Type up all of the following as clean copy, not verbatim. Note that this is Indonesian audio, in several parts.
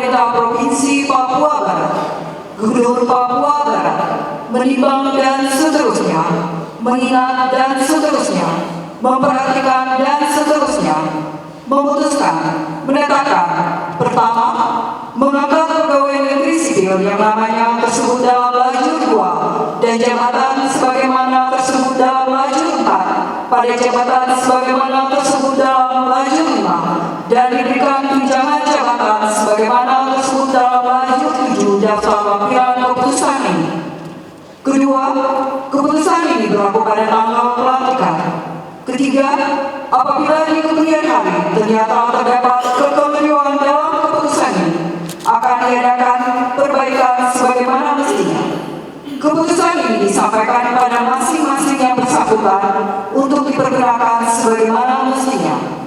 Pemerintah Provinsi Papua Barat, Gubernur Papua Barat, menimbang dan seterusnya, mengingat dan seterusnya, memperhatikan dan seterusnya, memutuskan, menetapkan, pertama, mengangkat pegawai negeri sipil yang namanya tersebut dalam lajur 2 dan jabatan sebagaimana tersebut dalam lajur 4 pada jabatan sebagaimana tersebut dalam lajur 5 dan diberikan tunjangan jabatan sebagaimana tersebut dalam lajur 7 daftar lampiran keputusan ini. Kedua, keputusan ini berlaku pada tanggal pelantikan. Ketiga, apabila di kemudian hari ternyata terdapat kekeliruan dalam keputusan ini, akan diadakan perbaikan sebagaimana mestinya. Keputusan ini disampaikan pada masing-masing yang bersangkutan untuk dipergunakan sebagaimana mestinya.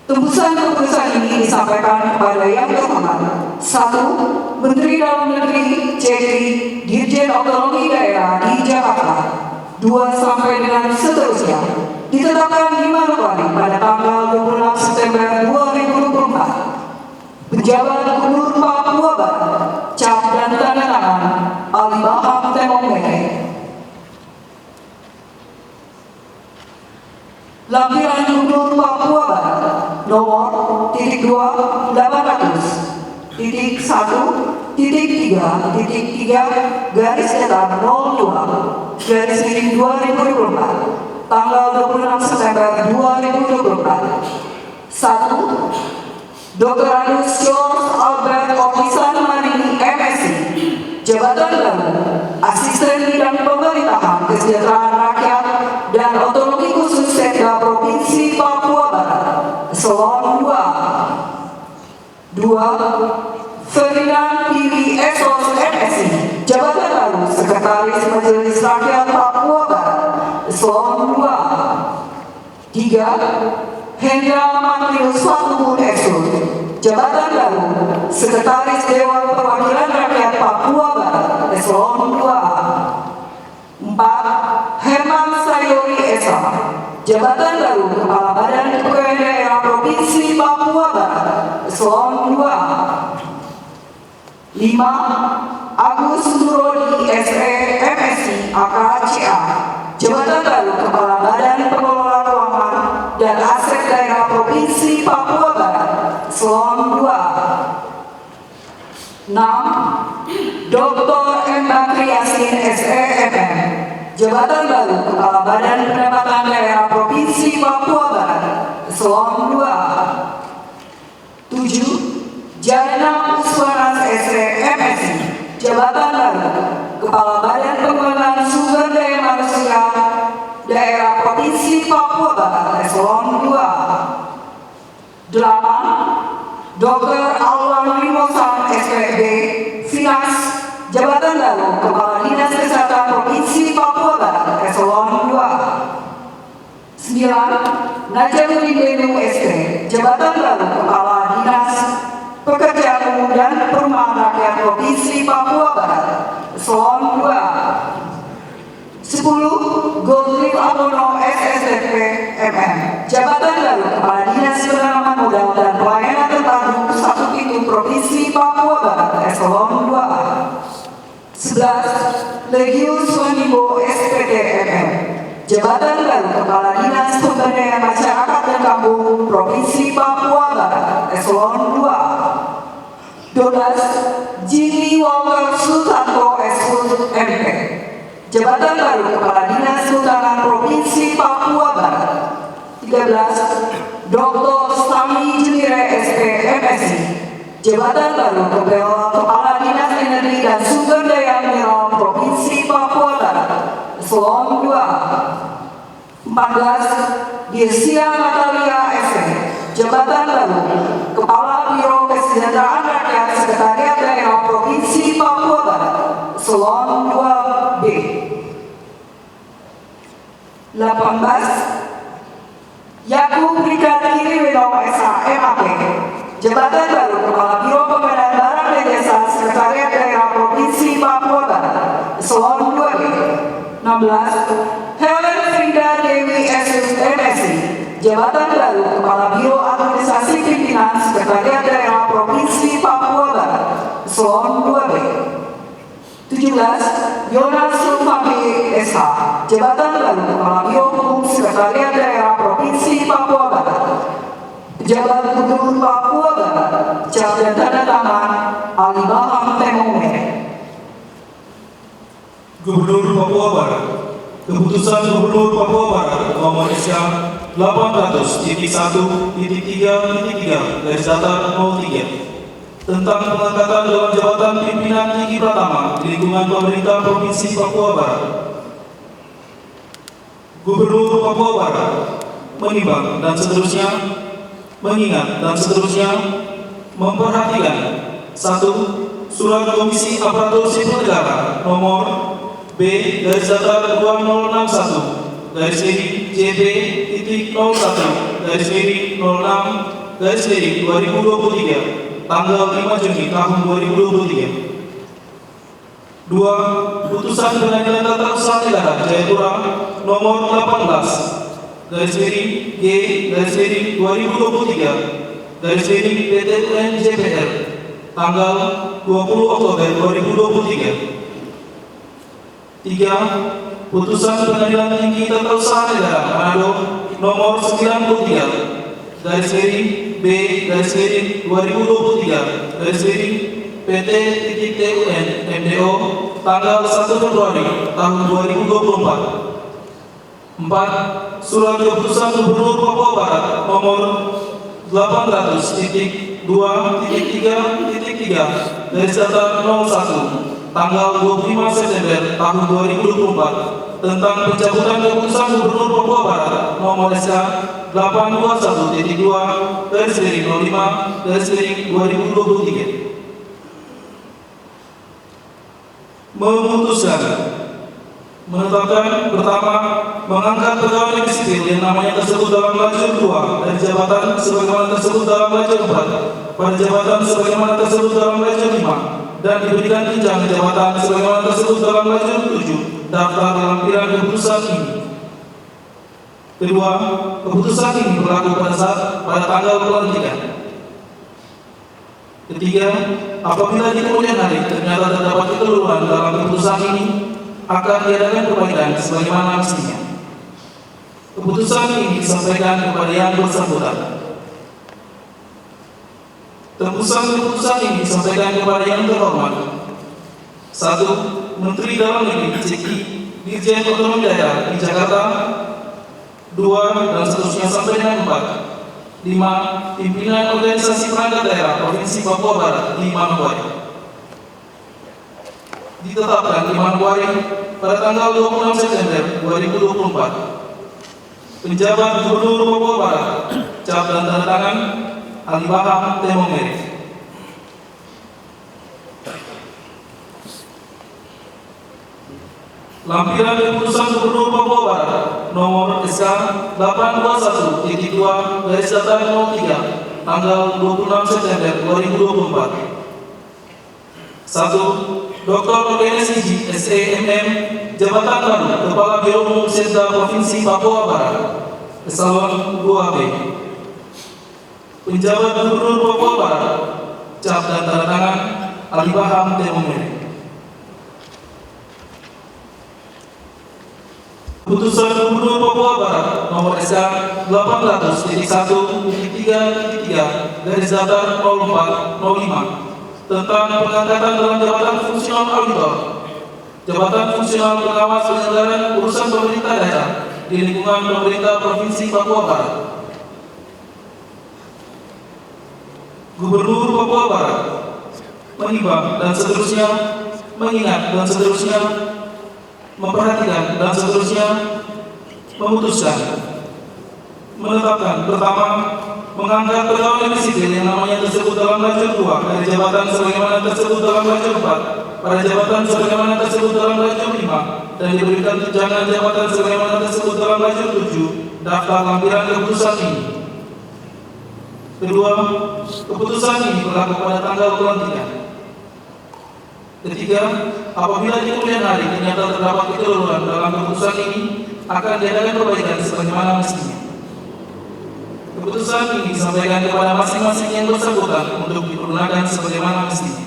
Tembusan keputusan ini disampaikan kepada yang terhormat: 1. Menteri Dalam Negeri Cekri Dirjen Otonomi Daerah di Jakarta. 2 sampai dengan seterusnya ditetapkan di Manokwari pada tanggal 26 September 2024. Penjabat Gubernur Papua Barat, cap dan tanda tangan Ali Baham Temong Mere. Lampiran Gubernur Papua Barat nomor .2.1.3 garis datar 02 garis miring 2024 tanggal 26 September 2024. 1. Dr. Anus George Albert Opisan Marini MSc, Jabatan Baru, Asisten Bidang Pemerintahan Kesejahteraan Rakyat dan Otonomi Khusus Sekda Provinsi Papua Barat, Eselon 2. 2. Ferdinand Piri Esos MSc, Jabatan Baru, Sekretaris Majelis Rakyat Papua Barat, Eselon 2. 3. Hendra Matrius Fatubun Esul, Jabatan Baru, Sekretaris Dewan Perwakilan Rakyat Papua Barat, Eselon 2. 4. Herman Sayori Esa, Jabatan Baru, Kepala Badan Kepegawaian Daerah Provinsi Papua Barat, Eselon 2. 5. Agus Nurodi SE MSc AKCA, Jabatan Baru, Kepala Badan Pengelola Keuangan dan Aset Daerah Provinsi Papua Barat, Eselon 2. 6. Dr. M. Bakri Yasin SEMM, Jabatan Baru, Kepala Badan Pendapatan Daerah Provinsi Papua Barat, Eselon 2. 7. Jana Uswaras SEMSc, Jabatan Baru, Kepala Badan Pengembangan Sumber Daya Manusia Daerah Provinsi Papua Barat, Eselon 2. 8. Dr. Alwan Limosan SPB, Finas, Jabatan Baru, Kepala Dinas Kesehatan Provinsi Papua Barat, Eselon 2. 9. Najamuddin Benu ST, Jabatan Baru, Kepala Dinas Pekerjaan Umum dan Perumahan Rakyat Provinsi Papua Barat, Eselon 2. 10. Gottlieb Abono SSDP MM, Jabatan Baru, Kepala Dinas Penanaman Modal dan Pelayanan Terpadu 1 Pintu Provinsi Papua Barat, Eselon 2. 11. Legius Wanimbo SPT MM, Jabatan Baru, Kepala Dinas Pemberdayaan Masyarakat dan Kampung Provinsi Papua Barat, Eselon 2. 12. Jimmy Walter Sultanto SHUT MP, Jabatan Baru, Kepala Dinas Kehutanan Provinsi Papua Barat. 13. Dr. Stami Jemire SP MSc, Jabatan Baru, Kepala Dinas Energi dan Sumber Daya Mineral Provinsi Papua Barat, Eselon 2. 14. Dirsia Natalia SP, Jabatan Baru, Kepala Biro Kesejahteraan Rakyat Sekretariat Daerah Provinsi Papua Barat, Eselon 2B. 18. Yakub Rika Kiriweno SH MAP, Jabatan Baru, Kepala Biro Pengadaan Barang dan Jasa Sekretariat Daerah Provinsi Papua Barat, Eselon 2B. 16. Helen Frida Dewi SS MSc, Jabatan Baru, Kepala Biro Administrasi Pimpinan Sekretariat Daerah Provinsi Papua Yonas Rufami SH, Jabatan Baru Kepala Biro Hukum Sekretariat Daerah Provinsi Papua Barat. Pejabat Gubernur Papua Barat, cap dan tanda tangan Ali Baham Temongme. Gubernur Papua Barat. Keputusan Gubernur Papua Barat nomor SK 800.1.3.3 garis datar 03 tentang pengangkatan dalam jabatan pimpinan tinggi pertama di lingkungan pemerintah Provinsi Papua Barat. Gubernur Papua Barat menimbang dan seterusnya, mengingat dan seterusnya, memperhatikan 1. Surat Komisi Aparatur Sipil Negara nomor B garis datar 2061 garis miring JP.01 garis miring 06 garis miring 2023 tanggal 5 Juni tahun 2023. 2. Putusan Pengadilan Tata Usaha Negara Jayapura nomor 18 garis miring G garis miring 2023 garis miring PT UN JPR tanggal 20 Oktober 2023. 3. Putusan Pengadilan Tinggi Tata Usaha Negara Manado nomor 93 garis miring B garis miring 2023 garis miring PT TUN MDO tanggal 1 Februari tahun 2024. 4. Surat Keputusan Gubernur Papua Barat nomor 800.2.3.3 garis datar 01 tanggal 25 September tahun 2024 tentang pencabutan keputusan Gubernur Papua Barat nomor SK 821.2 garis miring 05 garis miring 2023. Memutuskan menetapkan pertama, mengangkat pegawai negeri sipil yang namanya tersebut dalam lajur 2 dari jabatan sebagaimana tersebut dalam lajur 4 pada jabatan sebagaimana tersebut dalam lajur 5 dan diberikan jenjang jabatan sebagaimana tersebut dalam lajur 7 daftar lampiran keputusan ini. Kedua, keputusan ini berlaku pada tanggal pelantikan. Ketiga, apabila di kemudian hari ternyata terdapat kekeliruan dalam keputusan ini, akan diadakan perbaikan sebagaimana mestinya. Keputusan ini disampaikan kepada yang bersangkutan. Keputusan ini disampaikan kepada yang terhormat. 1. Menteri Dalam Negeri Ceki, Dirjen Otonomi Daerah di Jakarta. 2. Dan seterusnya sampai dengan 4. 5. Pimpinan Organisasi Perangkat Daerah Provinsi Papua Barat di Manokwari. Ditetapkan di Manokwari pada tanggal 26 September 2024. Penjabat Gubernur Papua Barat, cap dan tanda tangan Ali Baham Temongme. Lampiran keputusan Gubernur Papua Barat nomor SK 821.2 garis datar 03 tanggal 26 September 2024. 1. Dr. ODSIG SEMM Jabatan Baru Kepala Biro Umum Setda Provinsi Papua Barat Eselon 2B. Penjabat Gubernur Papua Barat, cap dan tanda tangan Ali Baham Temongme. Putusan Gubernur Papua Barat nomor SK 800.1.3.3 garis datar 0405 tentang pengangkatan dalam jabatan fungsional auditor, jabatan fungsional pengawas penyelenggaraan urusan pemerintah daerah di lingkungan pemerintah Provinsi Papua Barat. Gubernur Papua Barat menimbang dan seterusnya, mengingat dan seterusnya, memperhatikan dan seterusnya, memutuskan menetapkan pertama, mengangkat pegawai negeri sipil yang namanya tersebut dalam lajur 2 dari jabatan sebagaimana tersebut dalam lajur 4 pada jabatan sebagaimana tersebut dalam lajur 5 dan diberikan tunjangan jabatan sebagaimana tersebut dalam lajur 7 daftar lampiran keputusan ini. Kedua, keputusan ini berlaku pada tanggal pelantikan. Ketiga, apabila di kemudian hari ternyata terdapat kekeliruan dalam keputusan ini, akan diadakan perbaikan sebagaimana mestinya. Keputusan ini disampaikan kepada masing-masing yang bersangkutan untuk dipergunakan sebagaimana mestinya.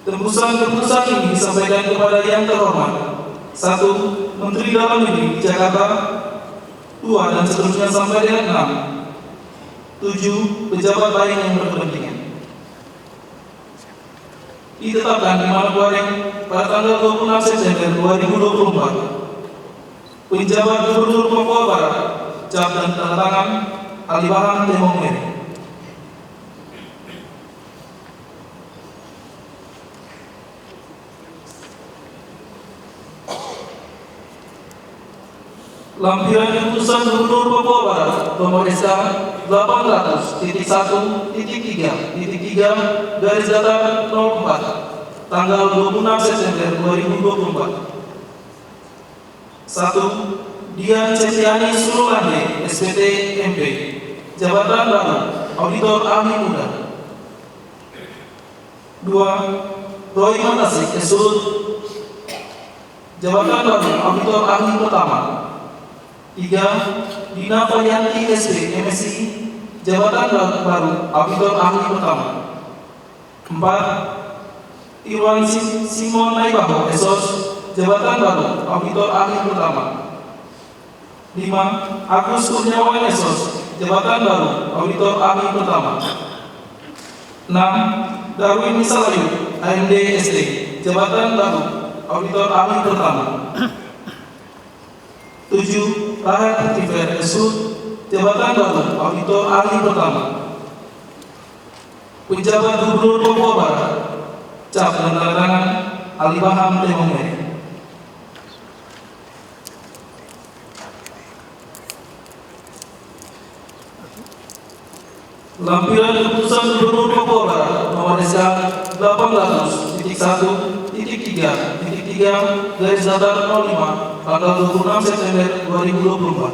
Tembusan-tembusan ini disampaikan kepada yang terhormat: 1. Menteri Dalam Negeri Jakarta, 2 dan seterusnya sampai dengan 6. 7. Pejabat lain yang berkepentingan. Ditetapkan di Manokwari pada tanggal 26 September 2024. Penjabat Gubernur Papua Barat, cap dan tanda tangan Alibahan Temong Mere. Lampiran keputusan Gubernur Papua Barat nomor SK 800.1.3.3/04 tanggal 26 September 2024. 1. Dian Cetiani Surulande, SPT MP, Jabatan Baru, Auditor Ahli Muda. 2. Roy Mantasik, Esut, Jabatan Baru, Auditor Ahli Pertama. 3. Dina Varianti SP, MSI, Jabatan Baru, Auditor Ahli Pertama. 4. Irwan Simon Naibaho, Esos, Jabatan Baru, Auditor Ahli Pertama. 5. Agus Kurniawan, Esos, Jabatan Baru, Auditor Ahli Pertama. 6. Darwin Misalayu, AMD SD, Jabatan Baru, Auditor Ahli Pertama. 7. Rahat Tifer Esut, Jabatan Baru, Auditor Ahli Pertama. Penjabat Gubernur Papua Barat, cap dan tanda tangan Alibahan Temong Mere. Lampiran keputusan Gubernur Papua Barat nomor SK 800.1.3.3/05 tanggal 26 September 2024.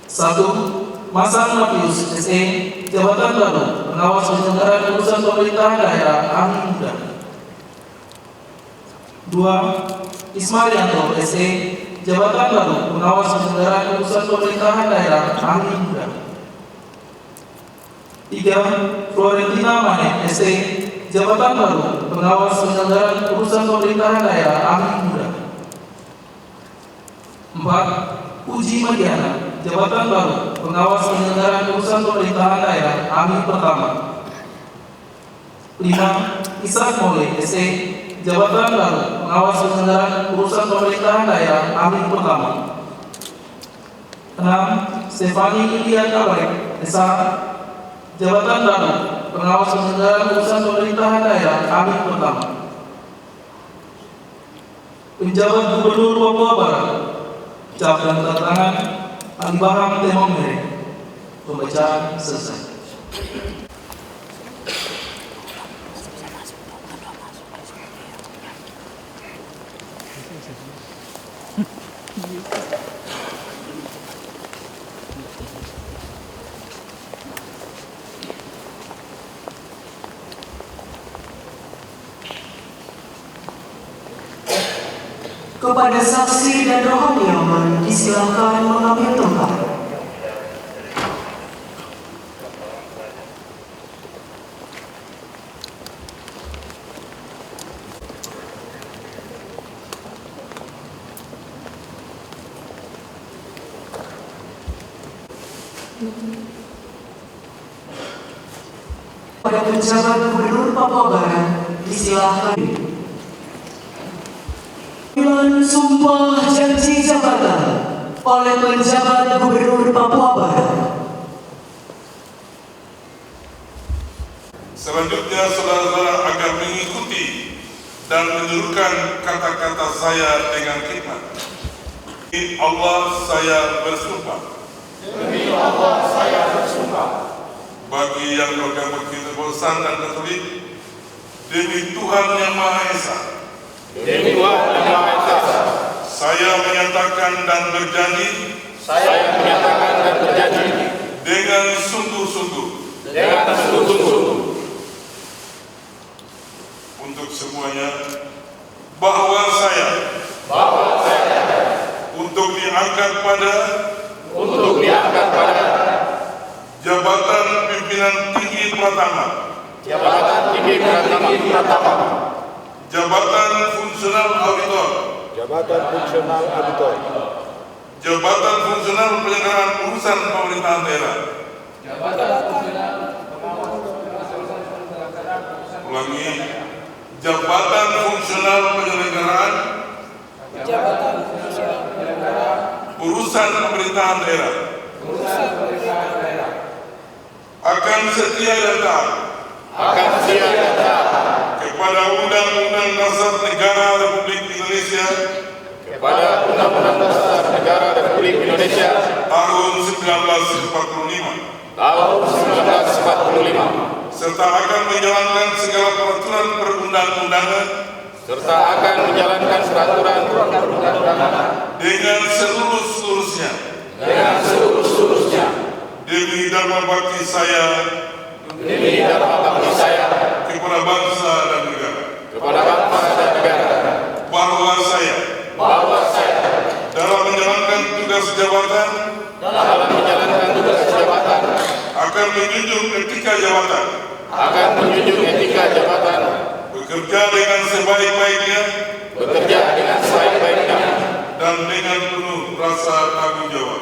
1. Masan Matius SE, Jabatan Baru, Pengawas Penyelenggaraan Urusan Pemerintahan Daerah Ahli Muda. 2. Ismailianto SE, Jabatan Baru, Pengawas Penyelenggaraan Urusan Pemerintahan Daerah Ahli Muda. 3. Florentina Manek SE, Jabatan Baru, Pengawas Penyelenggaraan Urusan Pemerintahan Daerah Ahli Muda. 4. Puji Mariana, Jabatan Baru, Pengawas Penyelenggaraan Urusan Pemerintahan Daerah Ahli Pertama. 5. Ishak Mole SE, Jabatan Baru, Pengawas Penyelenggaraan Urusan Pemerintahan Daerah Ahli Pertama. 6. Stefani Ilian Kabarek SA, Jabatan Baru, Pengawas Penyelenggaraan Urusan Pemerintahan Daerah Ahli Pertama. Penjabat Gubernur Papua Barat, cap dan tanda tangan Alibahan Temong Mere. Pembacaan selesai. Kepada saksi dan rohaniawan disilakan mengambil tempat. Pada penjabat Gubernur Papua Barat disilakan. Sumpah janji jabatan oleh penjabat Gubernur Papua Barat. Selanjutnya saudara-saudara akan mengikuti dan menyerukan kata-kata saya dengan khidmat. Demi Allah saya bersumpah. Demi Allah saya bersumpah. Bagi yang beragama Kristen dan Katolik, demi Tuhan Yang Maha Esa. Demi Tuhan Yang Maha Esa. Saya menyatakan dan berjanji. Saya menyatakan dan berjanji. Dengan sungguh-sungguh. Dengan sungguh-sungguh. Untuk semuanya, bahwa saya. Untuk diangkat pada. Jabatan pimpinan tinggi pertama. Jabatan Tinggi Pratama. Jabatan Fungsional Auditor. Jabatan Fungsional Auditor. Jabatan Fungsional Penyelenggaraan Urusan Pemerintahan Daerah. Ulangi. Jabatan Fungsional Penyelenggaraan Urusan Pemerintahan Daerah. Akan setia dan taat kepada Undang-Undang Dasar Negara Republik Indonesia tahun 1945 serta akan menjalankan segala peraturan perundang-undangan dengan seluruh-seluruhnya demi dharma bakti saya kepada bangsa dan negara. Bahwa saya dalam menjalankan tugas jabatan akan menjunjung etika jabatan, bekerja dengan sebaik-baiknya dan dengan penuh rasa tanggung jawab.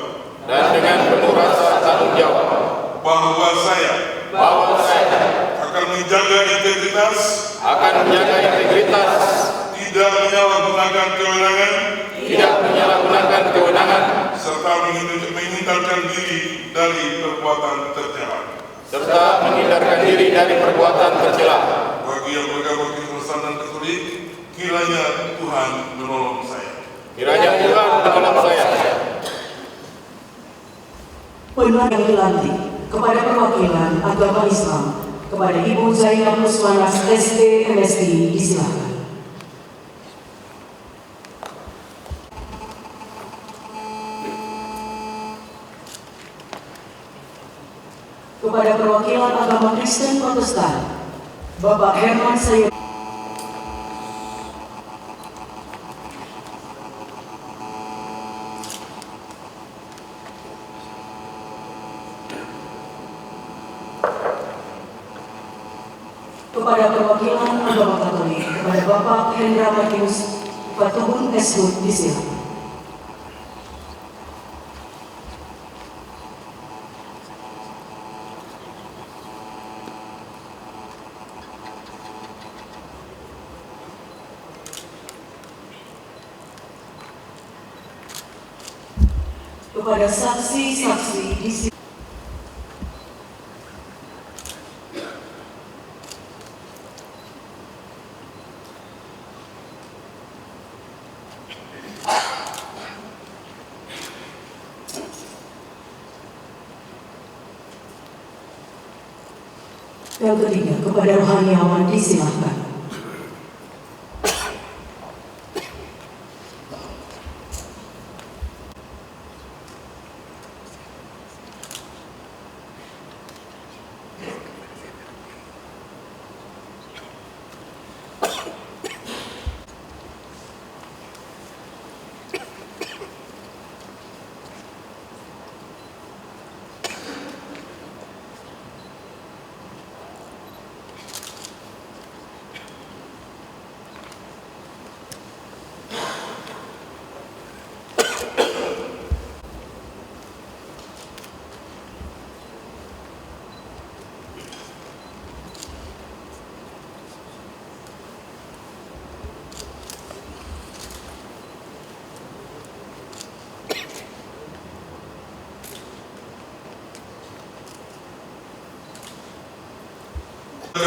Bahwa saya akan menjaga integritas, tidak menyalahgunakan kewenangan, serta menghindarkan diri dari perbuatan tercela. Bagi yang bergabung urusan dan tertulis, kiranya Tuhan menolong saya. Penuh yang dilantik kepada perwakilan agama Islam kepada Ibu Zainab Musmanas SD MSI disilakan. Kepada perwakilan agama Kristen Protestan Bapak Herman Sayyid. Kepada perwakilan agama Katolik kepada Bapak Hendra Matius Patubun Eshud disilakan. Kepada saksi-saksi disilakan. Yang ketiga, kepada rohaniawan disilakan.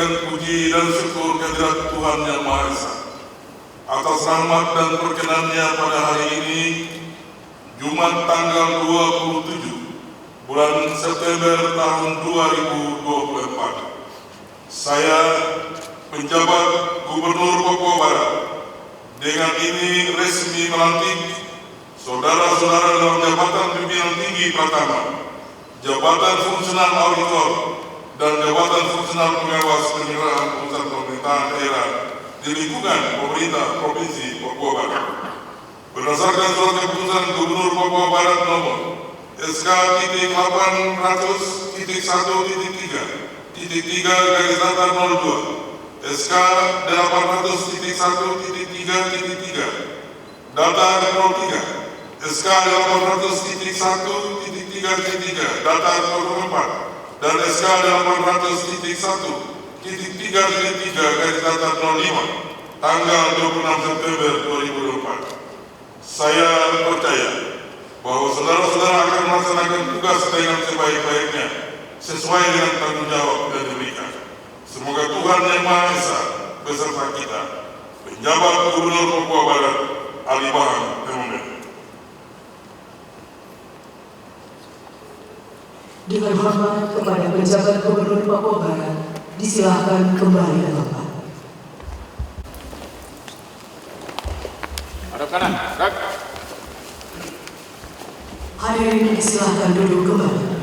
Puji dan syukur kehadirat Tuhan Yang Maha Esa atas rahmat dan perkenannya pada hari ini, Jumat tanggal 27 bulan September tahun 2024. Saya, penjabat Gubernur Papua Barat, dengan ini resmi melantik saudara-saudara dalam jabatan pimpinan tinggi Pratama, jabatan fungsional auditor, dan jabatan fungsional pengawas penyelenggaraan urusan pemerintahan daerah di lingkungan pemerintah Provinsi Papua Barat. Berdasarkan surat keputusan Gubernur Papua Barat nomor SK-800-1-3 SK 800.1.3.3 data 03 SK 800.1.3.3 data 04 dan SK 800.1.3.3 tanggal 26 September 2024. Saya percaya bahwa saudara-saudara akan melaksanakan tugas dengan sebaik-baiknya sesuai dengan tanggung jawab yang diberikan. Semoga Tuhan Yang Maha Esa beserta kita, penjabat Gubernur Papua Barat Ali Bahang Temumen. Dengan hormat kepada penjabat Gubernur Papua Barat, disilahkan kembali ke tempat. Hadap kanan, gerak. Hadirin disilahkan duduk kembali.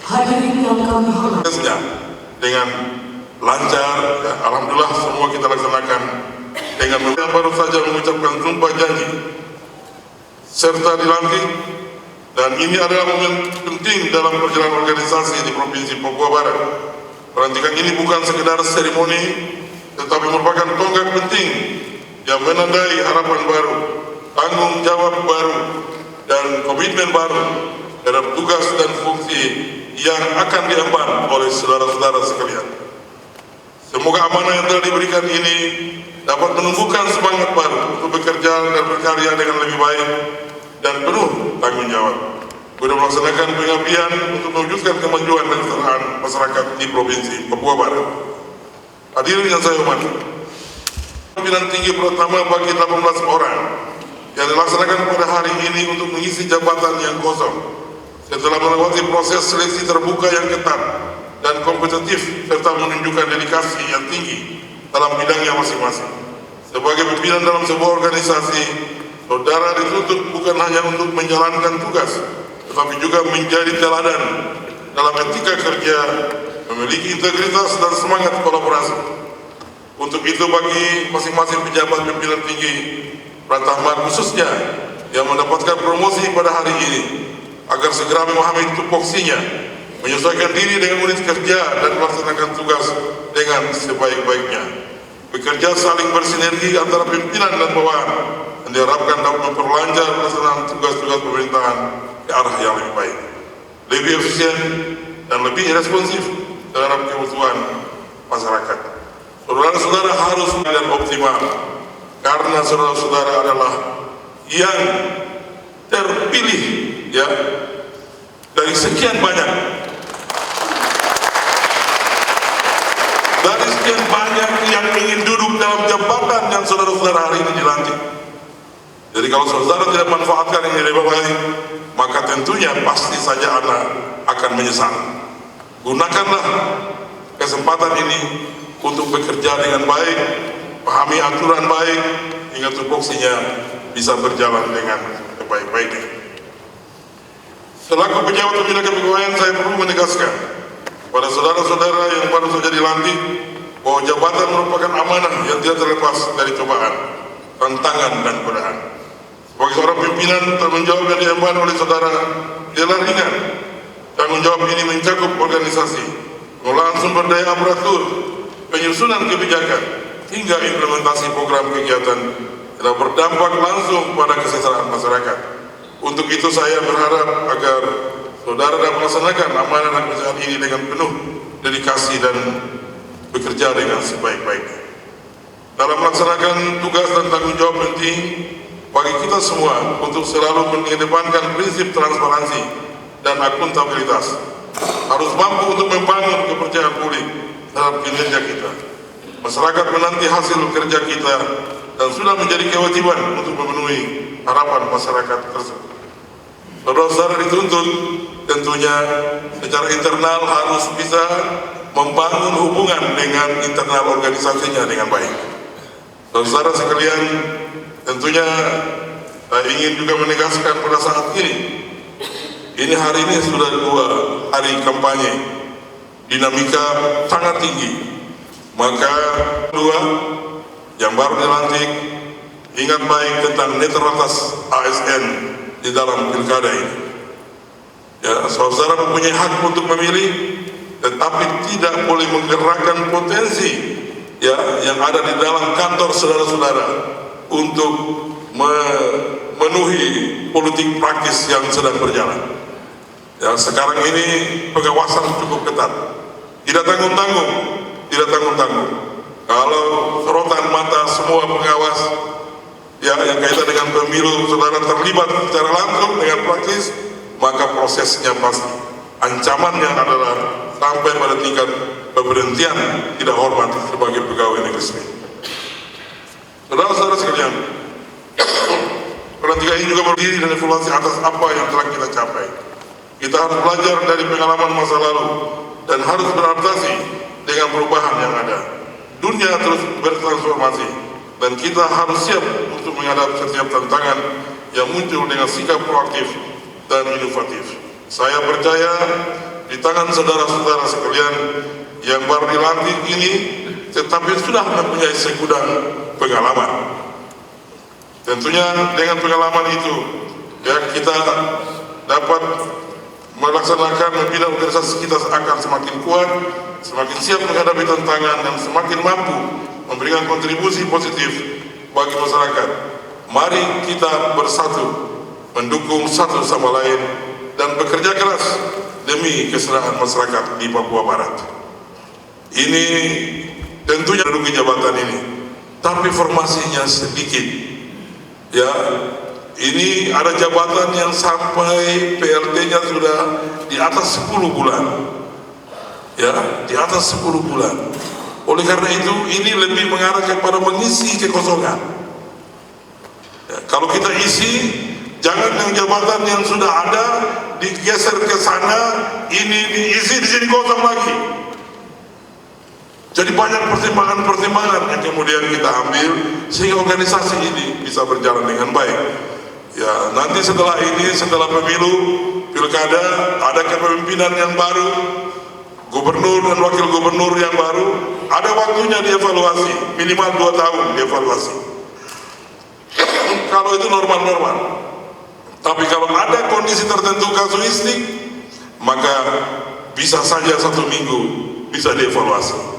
Hadirin yang kami hormati, dengan lancar, ya, alhamdulillah semua kita laksanakan dengan yang baru saja mengucapkan sumpah janji serta dilantik, dan ini adalah momen penting dalam perjalanan organisasi di Provinsi Papua Barat. Pelantikan ini bukan sekedar seremoni, tetapi merupakan tonggak penting yang menandai harapan baru, tanggung jawab baru, dan komitmen baru terhadap tugas dan fungsi yang akan diemban oleh saudara-saudara sekalian. Semoga amanah yang telah diberikan ini dapat menumbuhkan semangat baru untuk bekerja dan berkarya dengan lebih baik dan penuh tanggung jawab guna melaksanakan pengabdian untuk mewujudkan kemajuan dan kesejahteraan masyarakat di Provinsi Papua Barat. Hadirin yang saya hormati, pimpinan tinggi pertama bagi 18 orang yang dilaksanakan pada hari ini untuk mengisi jabatan yang kosong setelah melewati proses seleksi terbuka yang ketat dan kompetitif serta menunjukkan dedikasi yang tinggi dalam bidangnya masing-masing. Sebagai pimpinan dalam sebuah organisasi, saudara dituntut bukan hanya untuk menjalankan tugas, tetapi juga menjadi teladan dalam etika kerja, memiliki integritas dan semangat kolaborasi. Untuk itu bagi masing-masing pejabat pimpinan tinggi Pratama khususnya yang mendapatkan promosi pada hari ini, agar segera memahami tupoksinya, menyesuaikan diri dengan unit kerja dan melaksanakan tugas dengan sebaik-baiknya. Bekerja saling bersinergi antara pimpinan dan bawahan yang diharapkan dapat memperlancar pelaksanaan tugas-tugas pemerintahan ke arah yang lebih baik, lebih efisien, dan lebih responsif terhadap kebutuhan masyarakat. Saudara-saudara harus dan optimal, karena saudara-saudara adalah yang terpilih, ya, dari sekian banyak yang ingin duduk dalam jabatan yang saudara-saudara hari ini dilantik. Jadi kalau saudara tidak manfaatkan yang lebih baik, maka tentunya pasti saja Anda akan menyesal. Gunakanlah kesempatan ini untuk bekerja dengan baik, pahami aturan baik, hingga tupoksinya bisa berjalan dengan sebaik-baiknya. Selaku pejabat pembina kepegawaian, saya perlu menegaskan pada saudara-saudara yang baru saja dilantik bahwa jabatan merupakan amanah yang tidak terlepas dari cobaan, tantangan, dan godaan. Sebagai seorang pimpinan, tanggung jawab yang diemban oleh saudara tidaklah ringan. Tanggung jawab ini mencakup organisasi, pengelolaan sumber daya aparatur, penyusunan kebijakan, hingga implementasi program kegiatan yang berdampak langsung pada kesejahteraan masyarakat. Untuk itu saya berharap agar saudara dapat melaksanakan amanah dan pekerjaan ini dengan penuh dedikasi dan bekerja dengan sebaik-baiknya. Dalam melaksanakan tugas dan tanggung jawab penting bagi kita semua untuk selalu mengedepankan prinsip transparansi dan akuntabilitas, harus mampu untuk membangun kepercayaan publik terhadap kinerja kita. Masyarakat menanti hasil kerja kita dan sudah menjadi kewajiban untuk memenuhi harapan masyarakat tersebut. Saudara-saudara dituntut tentunya secara internal harus bisa membangun hubungan dengan internal organisasinya dengan baik. Saudara-saudara sekalian, tentunya saya ingin juga menegaskan pada saat ini hari ini sudah 2 hari kampanye, dinamika sangat tinggi. Maka yang baru dilantik ingat baik tentang netralitas ASN di dalam pilkada ini. Ya, saudara mempunyai hak untuk memilih, tetapi tidak boleh menggerakkan potensi ya yang ada di dalam kantor saudara-saudara untuk memenuhi politik praktis yang sedang berjalan. Ya, sekarang ini pengawasan cukup ketat, tidak tanggung-tanggung. Kalau sorotan mata semua pengawas ya yang kaitan dengan pemilu saudara terlibat secara langsung dengan praktis, maka prosesnya pasti ancamannya adalah sampai pada tingkat pemberhentian tidak hormat sebagai pegawai negeri sipil. Saudara-saudara sekalian, pelantikan ini juga berdiri dan evaluasi atas apa yang telah kita capai. Kita harus belajar dari pengalaman masa lalu dan harus beradaptasi dengan perubahan yang ada. Dunia terus bertransformasi dan kita harus siap untuk menghadapi setiap tantangan yang muncul dengan sikap proaktif dan inovatif. Saya percaya di tangan saudara-saudara sekalian yang baru dilantik ini tetapi sudah mempunyai segudang pengalaman. Tentunya dengan pengalaman itu ya kita dapat melaksanakan membina organisasi kita akan semakin kuat, semakin siap menghadapi tantangan dan semakin mampu memberikan kontribusi positif bagi masyarakat. Mari kita bersatu, mendukung satu sama lain dan bekerja keras demi kesetaraan masyarakat di Papua Barat. Ini tentunya menduduki jabatan ini, tapi formasinya sedikit. Ya, ini ada jabatan yang sampai PLT-nya sudah di atas 10 bulan. Ya, di atas 10 bulan. Oleh karena itu, ini lebih mengarah kepada mengisi kekosongan. Ya, kalau kita isi, jangan yang jabatan yang sudah ada digeser ke sana, ini diisi di sini kosong lagi. Jadi banyak pertimbangan-pertimbangan yang kemudian kita ambil sehingga organisasi ini bisa berjalan dengan baik. Ya, nanti setelah ini, setelah pemilu, pilkada, ada kepemimpinan yang baru, gubernur dan wakil gubernur yang baru, ada waktunya dievaluasi, minimal 2 tahun dievaluasi. Kalau itu normal-normal. Tapi kalau ada kondisi tertentu kasuistik, maka bisa saja 1 minggu bisa dievaluasi.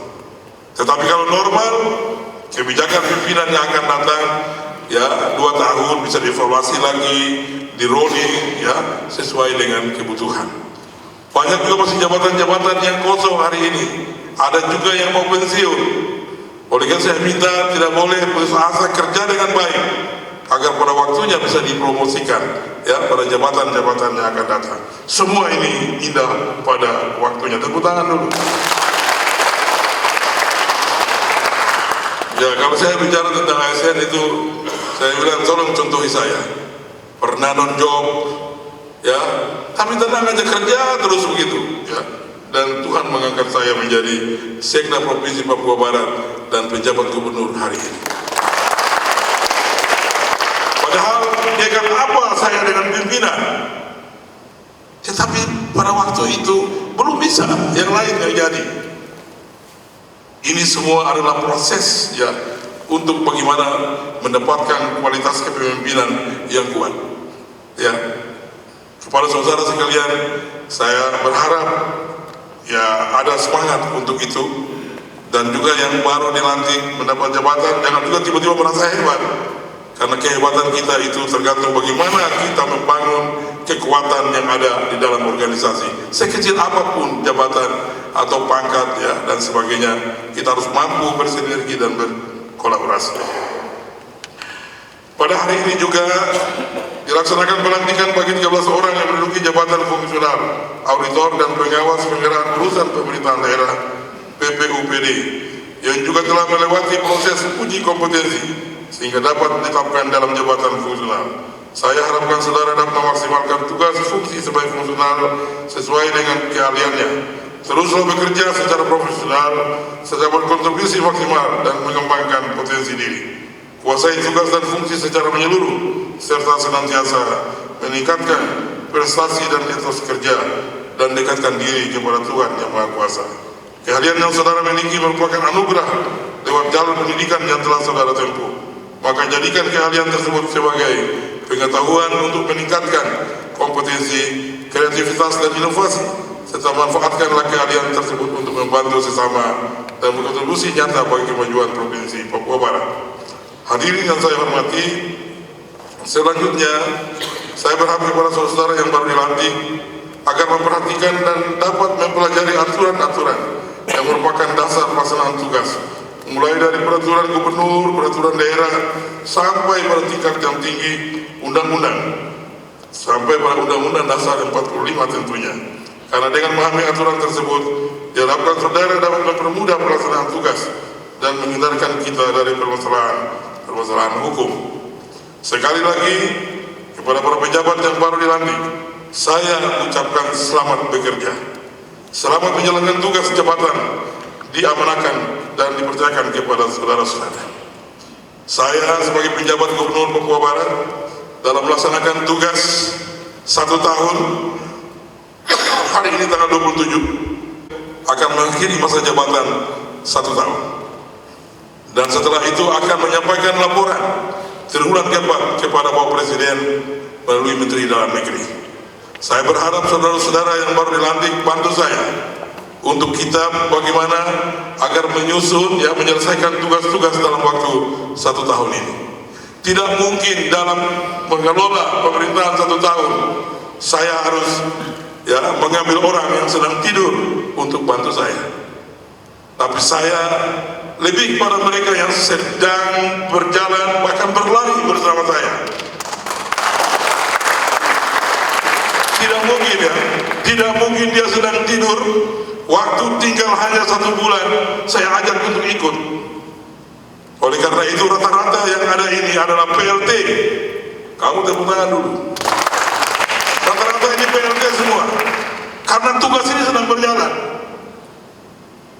Tetapi kalau normal, kebijakan pimpinan yang akan datang ya 2 tahun bisa dievaluasi lagi, di rolling ya sesuai dengan kebutuhan. Banyak juga masih jabatan-jabatan yang kosong hari ini, ada juga yang mau pensiun. Oleh karena saya minta tidak boleh putus asa, kerja dengan baik agar pada waktunya bisa dipromosikan ya pada jabatan-jabatan yang akan datang. Semua ini indah pada waktunya. Tepuk tangan dulu. Ya, kalau saya bicara tentang ASN itu, saya bilang tolong contohi saya. Pernah non-job, ya, tapi tenang aja kerja terus begitu, ya. Dan Tuhan mengangkat saya menjadi Sekda Provinsi Papua Barat dan penjabat gubernur hari ini. Padahal dekat apa saya dengan pimpinan, tetapi pada waktu itu belum bisa, yang lain yang jadi. Ini semua adalah proses ya untuk bagaimana mendapatkan kualitas kepemimpinan yang kuat. Ya, kepada saudara sekalian, saya berharap ya ada semangat untuk itu, dan juga yang baru dilantik mendapat jabatan jangan juga tiba-tiba merasa hebat, karena kehebatan kita itu tergantung bagaimana kita membangun kekuatan yang ada di dalam organisasi. Sekecil apapun jabatan atau pangkat ya dan sebagainya, kita harus mampu bersinergi dan berkolaborasi. Pada hari ini juga dilaksanakan pelantikan bagi 13 orang yang menduduki jabatan fungsional, auditor dan pengawas penyelenggaraan urusan pemerintahan daerah (PPUPD) yang juga telah melewati proses uji kompetensi sehingga dapat ditetapkan dalam jabatan fungsional. Saya harapkan saudara dapat memaksimalkan tugas fungsi sebagai fungsional sesuai dengan keahliannya. Teruslah bekerja secara profesional, secara berkontribusi maksimal dan mengembangkan potensi diri. Kuasai tugas dan fungsi secara menyeluruh, serta senantiasa meningkatkan prestasi dan etos kerja dan dekatkan diri kepada Tuhan Yang Maha Kuasa. Keahlian yang saudara miliki merupakan anugerah lewat jalan pendidikan yang telah saudara tempuh. Maka jadikan keahlian tersebut sebagai pengetahuan untuk meningkatkan kompetensi, kreativitas dan inovasi, serta manfaatkanlah keahlian tersebut untuk membantu sesama dan berkontribusi nyata bagi kemajuan Provinsi Papua Barat. Hadirin yang saya hormati, selanjutnya saya berharap kepada saudara-saudara yang baru dilantik agar memperhatikan dan dapat mempelajari aturan-aturan yang merupakan dasar pelaksanaan tugas, mulai dari peraturan gubernur, peraturan daerah, sampai pada tingkat yang tinggi, undang-undang, sampai pada undang-undang dasar 45 tentunya. Karena dengan memahami aturan tersebut, diharapkan saudara dapat mempermudah pelaksanaan tugas dan menghindarkan kita dari permasalahan hukum. Sekali lagi, kepada para pejabat yang baru dilantik, saya ucapkan selamat bekerja. Selamat menjalankan tugas jabatan diamanahkan dan dipercayakan kepada saudara-saudara. Saya sebagai penjabat Gubernur Papua Barat dalam melaksanakan tugas 1 tahun, hari ini tanggal 27 akan mengakhiri masa jabatan 1 tahun, dan setelah itu akan menyampaikan laporan triwulan kepada Bapak Presiden melalui Menteri Dalam Negeri. Saya berharap saudara-saudara yang baru dilantik bantu saya untuk kita bagaimana agar menyelesaikan tugas-tugas dalam waktu 1 tahun ini. Tidak mungkin dalam mengelola pemerintahan 1 tahun saya harus mengambil orang yang sedang tidur untuk bantu saya. Tapi saya lebih pada mereka yang sedang berjalan, bahkan berlari bersama saya. Tidak mungkin dia sedang tidur, waktu tinggal hanya 1 bulan, saya ajak untuk ikut. Oleh karena itu rata-rata yang ada ini adalah PLT. Kamu tepuk tangan dulu. Rata-rata ini PLT semua, karena tugas ini sedang berjalan.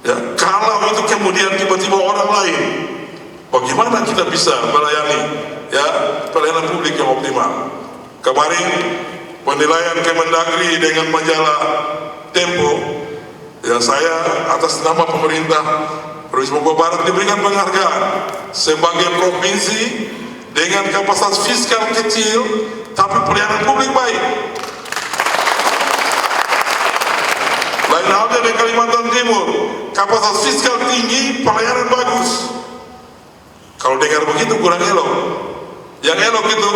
Ya, kalau itu kemudian tiba-tiba orang lain, bagaimana kita bisa melayani pelayanan publik yang optimal? Kemarin penilaian Kemendagri dengan majalah Tempo, saya atas nama pemerintah Provinsi Papua Barat diberikan penghargaan sebagai provinsi dengan kapasitas fiskal kecil tapi pelayanan publik baik. Lain halnya di Kalimantan Timur, kapasitas fiskal tinggi, pelayanan bagus. Kalau dengar begitu kurang elok. Yang elok itu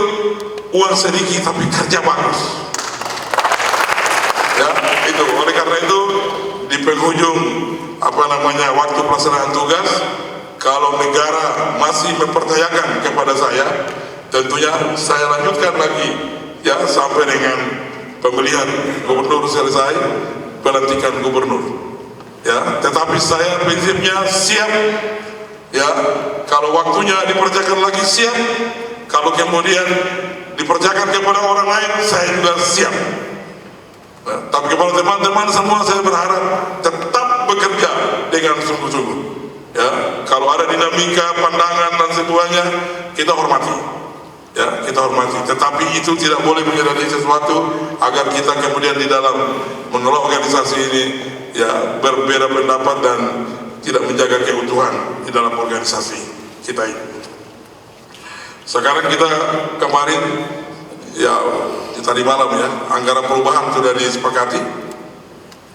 uang sedikit tapi kerja bagus. Ya, itu. Oleh karena itu di penghujung waktu pelaksanaan tugas, kalau negara masih mempercayakan kepada saya, tentunya saya lanjutkan lagi sampai dengan pemilihan gubernur selesai, pelantikan gubernur. Tetapi saya prinsipnya siap. Kalau waktunya dipercayakan lagi siap. Kalau kemudian dipercayakan kepada orang lain, saya juga siap. Tapi kepada teman-teman semua saya berharap tetap bekerja dengan sungguh-sungguh. Kalau ada dinamika, pandangan dan semuanya, kita hormati. Kita hormati. Tetapi itu tidak boleh menjadi sesuatu agar kita kemudian di dalam mengelola organisasi ini berbeda pendapat dan tidak menjaga keutuhan di dalam organisasi kita ini. Sekarang kita kemarin tadi malam anggaran perubahan sudah disepakati.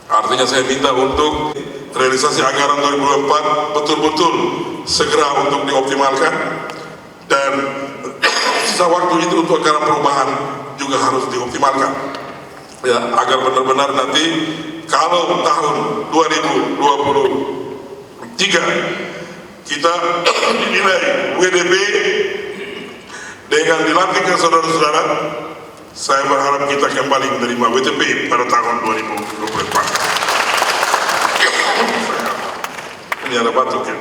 Artinya saya minta untuk realisasi anggaran 2024 betul-betul segera untuk dioptimalkan, dan sisa waktu itu untuk anggaran perubahan juga harus dioptimalkan agar benar-benar nanti kalau tahun 2023 kita dinilai WDP dengan dilantiknya saudara-saudara, saya berharap kita kembali menerima WTP pada tahun 2024. Ini ada batuk ya.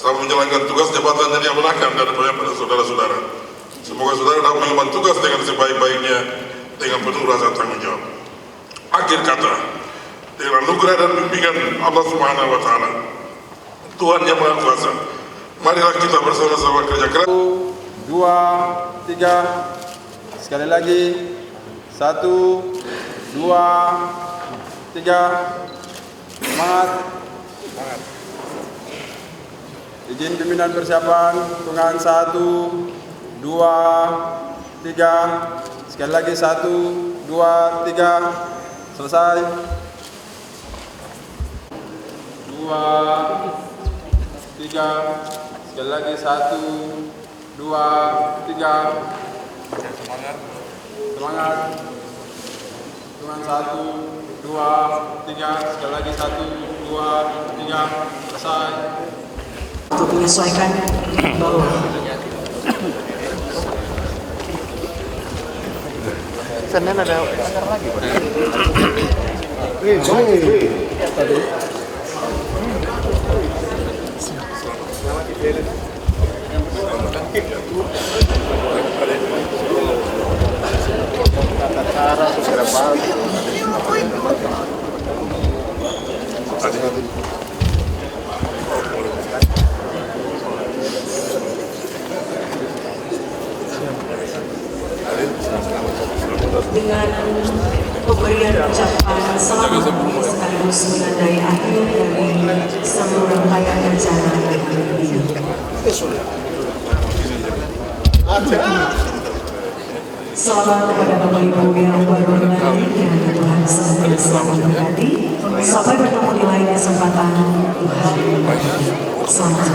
selama menjalankan tugas jabatan yang diamanahkan dan pada saudara-saudara. Semoga saudara dapat mengemban tugas dengan sebaik-baiknya dengan penuh rasa tanggung jawab. Akhir kata, dengan anugerah dan bimbingan Allah Subhanahu wa Ta'ala, Tuhan yang Maha Kuasa, marilah kita bersama-sama kerja keras. 2, 3, sekali lagi, 1, 2, 3, semangat. Izin pimpinan persiapan, hitungan 1, 2, 3, sekali lagi 1, 2, 3, selesai. 2, 3, sekali lagi 1, 2, 3, semangat. Hitungan 1, 2, 3, sekali lagi 1, 2, 3, selesai. Untuk menyesuaikan bawah. Senin ada acara lagi, Pak. Tadi. Cara segera balik. Dengan pemberian ucapan selamat sekaligus menandai akhir dari seluruh rangkaian acara ini. Selamat kepada Bapak Ibu yang baru mengenali dan Tuhan senantiasa memberkati. Sampai bertemu di lain kesempatan. Tuhan memberkati. Selamat.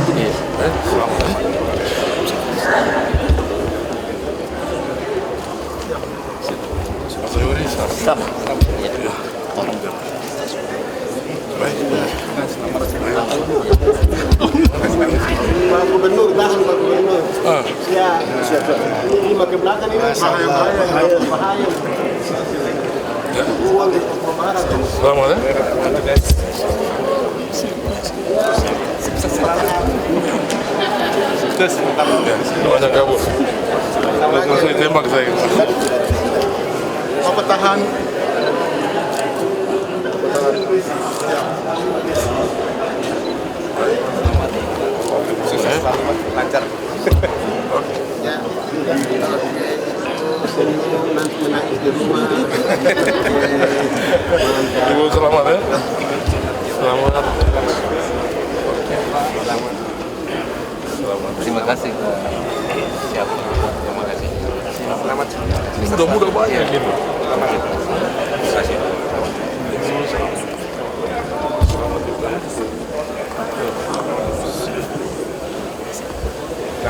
Pak Gubernur, tahan Pak Gubernur. Siap. Ini makin belakang ini bahaya. Uang di Barat. Selamat ya. Banyak kabur. Langsung ditembak saya. Apa tahan? Lancar. Ya. Nanti menangis di rumah. Ibu selamat ya. Selamat. Terima kasih. Siap. Terima kasih. Selamat. Mudah-mudahan banyak gitu. Terima kasih. Selamat.